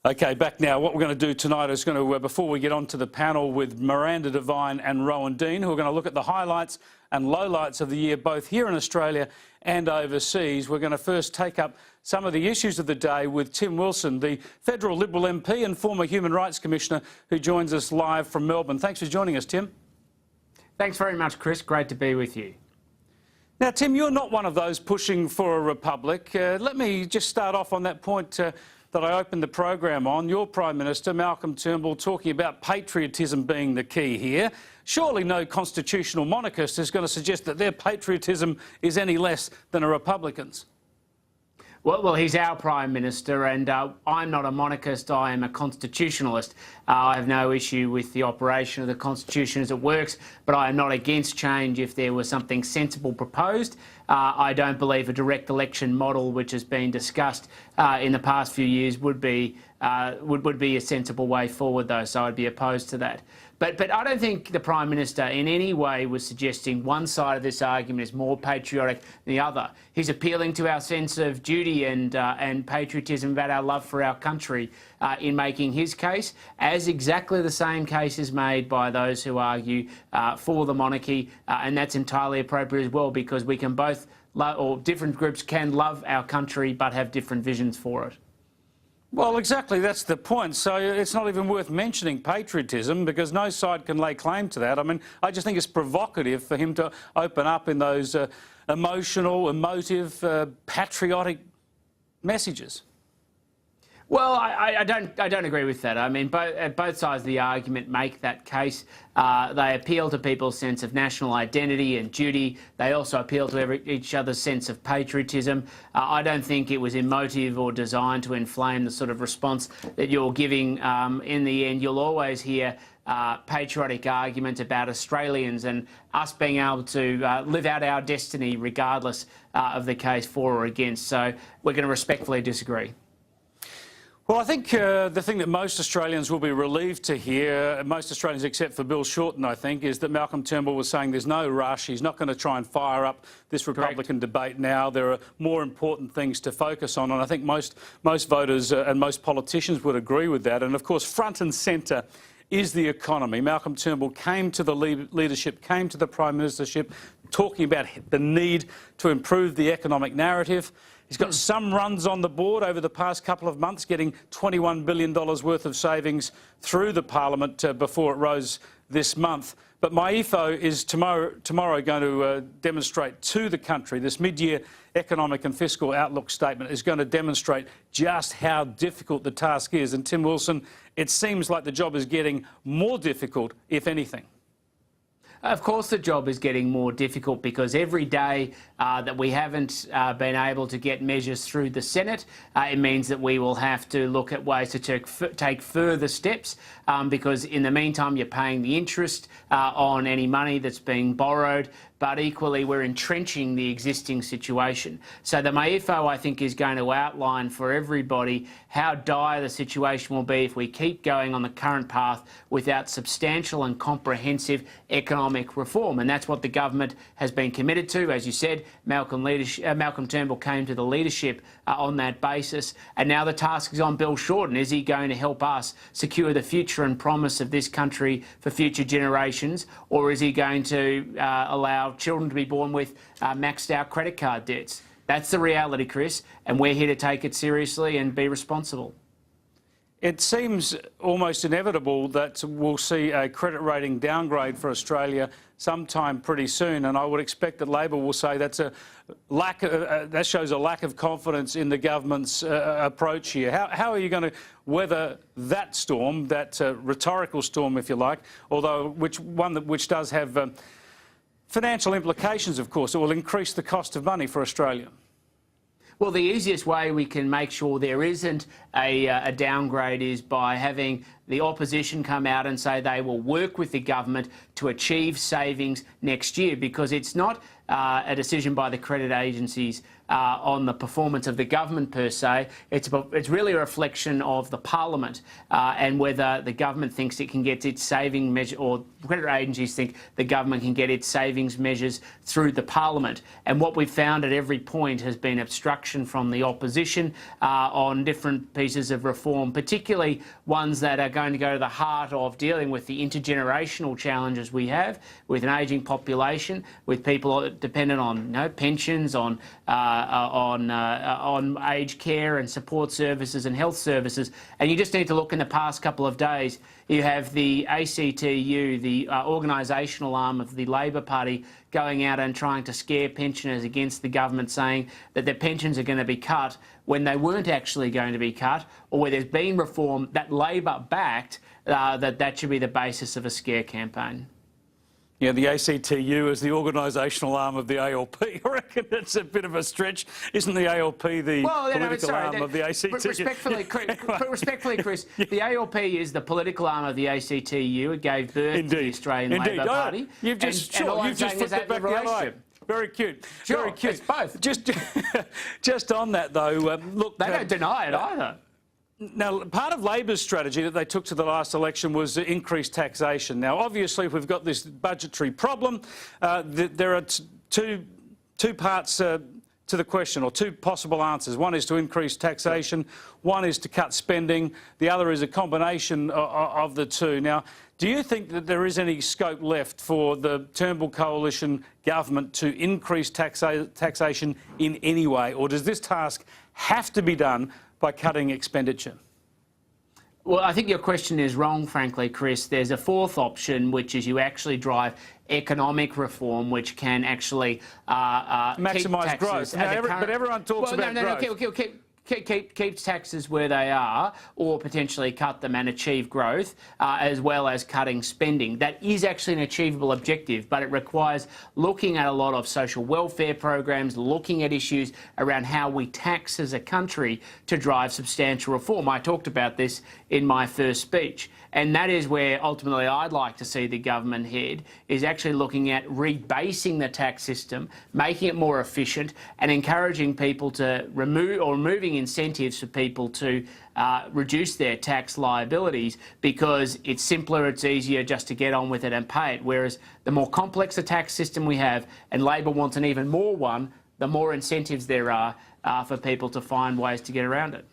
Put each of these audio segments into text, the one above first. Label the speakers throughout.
Speaker 1: Okay, back now. What we're going to do tonight is before we get on to the panel with Miranda Devine and Rowan Dean, who are going to look at the highlights and lowlights of the year, both here in Australia and overseas. We're going to first take up some of the issues of the day with Tim Wilson, the federal Liberal MP and former Human Rights Commissioner, who joins us live from Melbourne. Thanks for joining us, Tim.
Speaker 2: Thanks very much, Chris. Great to be with you.
Speaker 1: Now, Tim, you're not one of those pushing for a republic. Let me just start off on that point that I opened the program on. Your Prime Minister, Malcolm Turnbull, talking about patriotism being the key here. Surely no constitutional monarchist is going to suggest that their patriotism is any less than a Republican's.
Speaker 2: Well, he's our Prime Minister, and I'm not a monarchist, I am a constitutionalist. I have no issue with the operation of the Constitution as it works, but I am not against change if there was something sensible proposed. I don't believe a direct election model, which has been discussed in the past few years, would be a sensible way forward, though, so I'd be opposed to that. But I don't think the Prime Minister in any way was suggesting one side of this argument is more patriotic than the other. He's appealing to our sense of duty and patriotism about our love for our country in making his case, as exactly the same case is made by those who argue for the monarchy, and that's entirely appropriate as well, because we can both love, or different groups can love our country but have different visions for it.
Speaker 1: Well, exactly, that's the point. So it's not even worth mentioning patriotism, because no side can lay claim to that. I mean, I just think it's provocative for him to open up in those emotive, patriotic messages.
Speaker 2: Well, I don't agree with that. I mean, both sides of the argument make that case. They appeal to people's sense of national identity and duty. They also appeal to each other's sense of patriotism. I don't think it was emotive or designed to inflame the sort of response that you're giving. In the end, you'll always hear patriotic arguments about Australians and us being able to live out our destiny regardless of the case for or against. So we're going to respectfully disagree.
Speaker 1: Well, I think the thing that most Australians will be relieved to hear, most Australians except for Bill Shorten, I think, is that Malcolm Turnbull was saying there's no rush. He's not going to try and fire up this Republican debate now. There are more important things to focus on, and I think most voters and most politicians would agree with that. And, of course, front and centre is the economy. Malcolm Turnbull came to the leadership, came to the Prime Ministership, talking about the need to improve the economic narrative. He's got some runs on the board over the past couple of months, getting $21 billion worth of savings through the Parliament before it rose this month. But MYEFO is tomorrow going to demonstrate to the country, this mid-year economic and fiscal outlook statement is going to demonstrate just how difficult the task is. And Tim Wilson, it seems like the job is getting more difficult, if anything.
Speaker 2: Of course the job is getting more difficult, because every day that we haven't been able to get measures through the Senate, it means that we will have to look at ways to take further steps, because in the meantime you're paying the interest on any money that's being borrowed, but equally we're entrenching the existing situation. So the MYEFO, I think, is going to outline for everybody how dire the situation will be if we keep going on the current path without substantial and comprehensive economic reform. And that's what the government has been committed to. As you said, Malcolm Turnbull came to the leadership on that basis. And now the task is on Bill Shorten. Is he going to help us secure the future and promise of this country for future generations? Or is he going to allow children to be born with maxed out credit card debts? That's the reality, Chris, and we're here to take it seriously and be responsible.
Speaker 1: It seems almost inevitable that we'll see a credit rating downgrade for Australia sometime pretty soon, and I would expect that Labor will say that's a lack that shows a lack of confidence in the government's approach here. How are you going to weather that storm, that rhetorical storm, if you like, although which does have financial implications, of course? It will increase the cost of money for Australia.
Speaker 2: Well, the easiest way we can make sure there isn't a downgrade is by having the opposition come out and say they will work with the government to achieve savings next year, because it's not a decision by the credit agencies on the performance of the government per se. It's really a reflection of the Parliament and whether the government thinks it can get its saving measure, or credit agencies think the government can get its savings measures through the Parliament. And what we've found at every point has been obstruction from the opposition on different pieces of reform, particularly ones that are going to go to the heart of dealing with the intergenerational challenges we have with an ageing population, with people dependent on pensions, on aged care and support services and health services. And you just need to look in the past couple of days. You have the ACTU, the organisational arm of the Labor Party, going out and trying to scare pensioners against the government, saying that their pensions are going to be cut when they weren't actually going to be cut, or where there's been reform that Labor backed, that should be the basis of a scare campaign.
Speaker 1: Yeah, the ACTU is the organisational arm of the ALP. I reckon that's a bit of a stretch. Isn't the ALP the political arm of the ACTU?
Speaker 2: Respectfully, Chris, the ALP is the political arm of the ACTU. It gave birth to the Australian Labor Party.
Speaker 1: You've just flipped it back the other way. Very cute.
Speaker 2: Sure,
Speaker 1: very cute.
Speaker 2: It's both.
Speaker 1: Just on that though, look,
Speaker 2: they don't deny it either.
Speaker 1: Now, part of Labor's strategy that they took to the last election was increased taxation. Now, obviously, we've got this budgetary problem. There are two parts to the question, or two possible answers. One is to increase taxation, one is to cut spending, the other is a combination of the two. Now, do you think that there is any scope left for the Turnbull Coalition government to increase taxation in any way, or does this task have to be done by cutting expenditure?
Speaker 2: Well, I think your question is wrong, frankly, Chris. There's a fourth option, which is you actually drive economic reform, which can actually
Speaker 1: maximise growth. But everyone talks about growth.
Speaker 2: Keep taxes where they are, or potentially cut them and achieve growth, as well as cutting spending. That is actually an achievable objective, but it requires looking at a lot of social welfare programs, looking at issues around how we tax as a country to drive substantial reform. I talked about this in my first speech. And that is where ultimately I'd like to see the government head, is actually looking at rebasing the tax system, making it more efficient, and encouraging people to removing incentives for people to reduce their tax liabilities, because it's simpler, it's easier just to get on with it and pay it. Whereas the more complex the tax system we have, and Labor wants an even more one, the more incentives there are for people to find ways to get around it.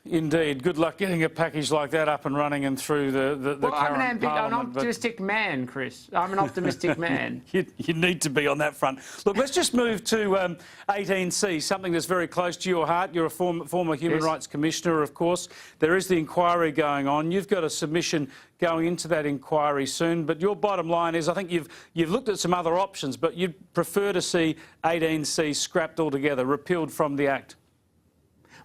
Speaker 1: Indeed. Good luck getting a package like that up and running and through the current Parliament.
Speaker 2: I'm an optimistic man, Chris. I'm an optimistic man.
Speaker 1: You need to be on that front. Look, let's just move to 18C, something that's very close to your heart. You're a former Human Rights Commissioner, of course. There is the inquiry going on. You've got a submission going into that inquiry soon, but your bottom line is, I think you've looked at some other options, but you'd prefer to see 18C scrapped altogether, repealed from the Act.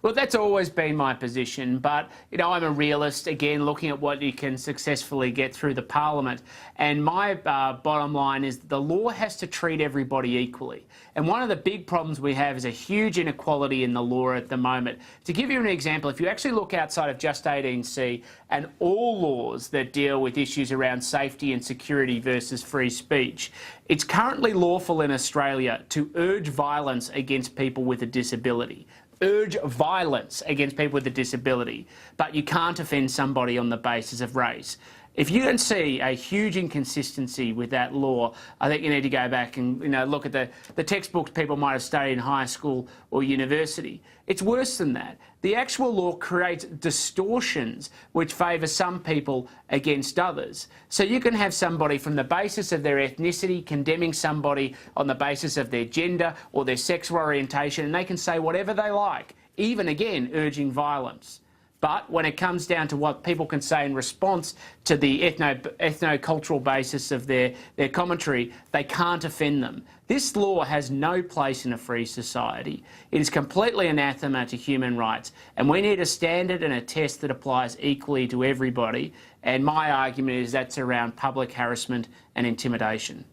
Speaker 2: Well, that's always been my position, but, I'm a realist, again, looking at what you can successfully get through the Parliament. And my bottom line is the law has to treat everybody equally. And one of the big problems we have is a huge inequality in the law at the moment. To give you an example, if you actually look outside of just 18C and all laws that deal with issues around safety and security versus free speech, it's currently lawful in Australia to urge violence against people with a disability. Urge violence against people with a disability, but you can't offend somebody on the basis of race. If you don't see a huge inconsistency with that law, I think you need to go back and look at the textbooks people might have studied in high school or university. It's worse than that. The actual law creates distortions which favour some people against others. So you can have somebody from the basis of their ethnicity condemning somebody on the basis of their gender or their sexual orientation, and they can say whatever they like, even again urging violence. But when it comes down to what people can say in response to the ethno-cultural basis of their commentary, they can't offend them. This law has no place in a free society. It is completely anathema to human rights, and we need a standard and a test that applies equally to everybody. And my argument is that's around public harassment and intimidation.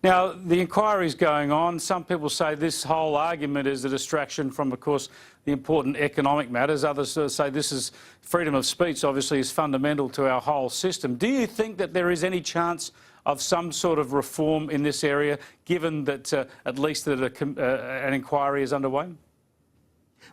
Speaker 1: Now, the inquiry's going on. Some people say this whole argument is a distraction from, of course, the important economic matters. Others say this is freedom of speech, obviously, is fundamental to our whole system. Do you think that there is any chance of some sort of reform in this area, given that at least that an inquiry is underway?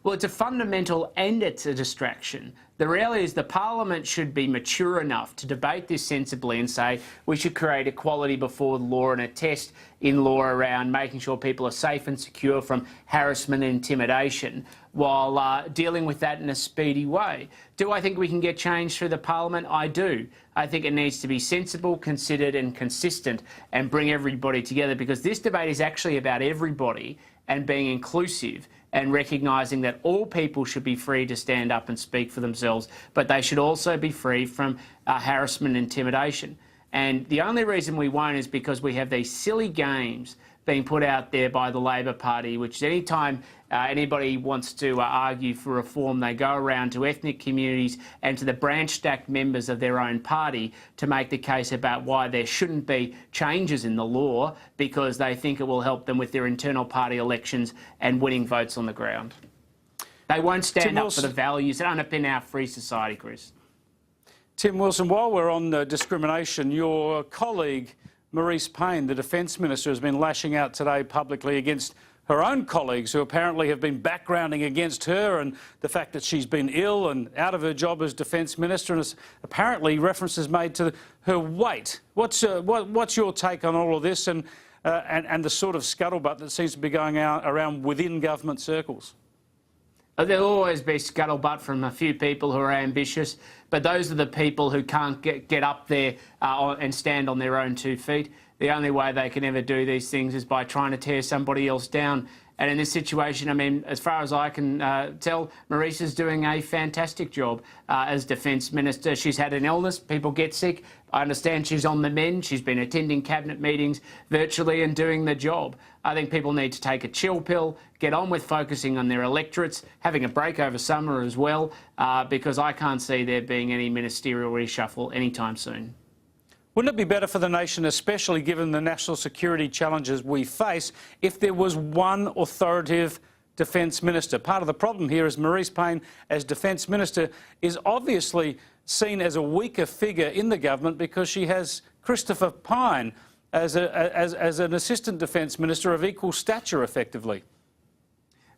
Speaker 2: Well, it's a fundamental and it's a distraction. The reality is the Parliament should be mature enough to debate this sensibly and say we should create equality before the law and a test in law around making sure people are safe and secure from harassment and intimidation while dealing with that in a speedy way. Do I think we can get change through the Parliament? I do. I think it needs to be sensible, considered and consistent and bring everybody together, because this debate is actually about everybody and being inclusive and recognising that all people should be free to stand up and speak for themselves, but they should also be free from harassment and intimidation. And the only reason we won't is because we have these silly games being put out there by the Labor Party, which any time anybody wants to argue for reform, they go around to ethnic communities and to the branch-stacked members of their own party to make the case about why there shouldn't be changes in the law, because they think it will help them with their internal party elections and winning votes on the ground. They won't stand up for the values that underpin our free society, Chris.
Speaker 1: Tim Wilson, while we're on discrimination, your colleague Marise Payne, the Defence Minister, has been lashing out today publicly against her own colleagues who apparently have been backgrounding against her and the fact that she's been ill and out of her job as Defence Minister, and apparently references made to her weight. What's your take on all of this and the sort of scuttlebutt that seems to be going around within government circles?
Speaker 2: There'll always be scuttlebutt from a few people who are ambitious, but those are the people who can't get up there and stand on their own 2 feet. The only way they can ever do these things is by trying to tear somebody else down. And in this situation, I mean, as far as I can tell, Marise is doing a fantastic job as Defence Minister. She's had an illness, people get sick. I understand she's on the mend. She's been attending cabinet meetings virtually and doing the job. I think people need to take a chill pill, get on with focusing on their electorates, having a break over summer as well, because I can't see there being any ministerial reshuffle anytime soon.
Speaker 1: Wouldn't it be better for the nation, especially given the national security challenges we face, if there was one authoritative Defence Minister? Part of the problem here is Marise Payne, as Defence Minister, is obviously seen as a weaker figure in the government because she has Christopher Pyne as an Assistant Defence Minister of equal stature, effectively.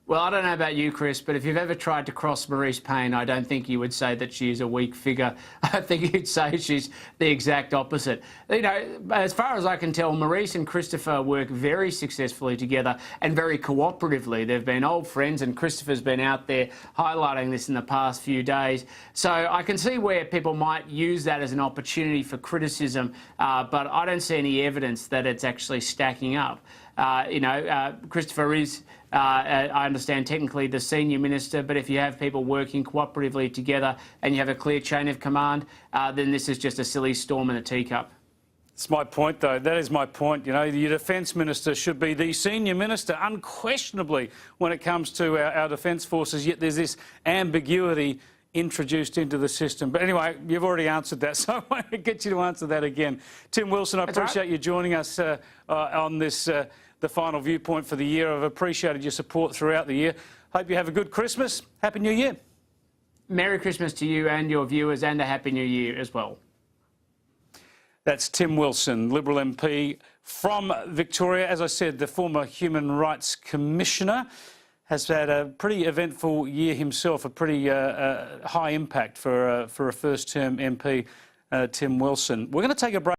Speaker 2: Well, I don't know about you, Chris, but if you've ever tried to cross Marise Payne, I don't think you would say that she is a weak figure. I think you'd say she's the exact opposite. You know, as far as I can tell, Marise and Christopher work very successfully together and very cooperatively. They've been old friends, and Christopher's been out there highlighting this in the past few days. So I can see where people might use that as an opportunity for criticism, but I don't see any evidence that it's actually stacking up. Christopher is, I understand, technically the senior minister, but if you have people working cooperatively together and you have a clear chain of command, then this is just a silly storm in a teacup.
Speaker 1: It's my point, though. That is my point. You know, your Defence Minister should be the senior minister, unquestionably, when it comes to our defence forces, yet there's this ambiguity introduced into the system. But anyway, you've already answered that, so I won't get you to answer that again. Tim Wilson, I appreciate you joining us on this, the final viewpoint for the year. I've appreciated your support throughout the year. Hope you have a good Christmas. Happy New Year.
Speaker 2: Merry Christmas to you and your viewers, and a Happy New Year as well.
Speaker 1: That's Tim Wilson, Liberal MP from Victoria. As I said, the former Human Rights Commissioner has had a pretty eventful year himself, a pretty high impact for a first-term MP, Tim Wilson. We're going to take a break.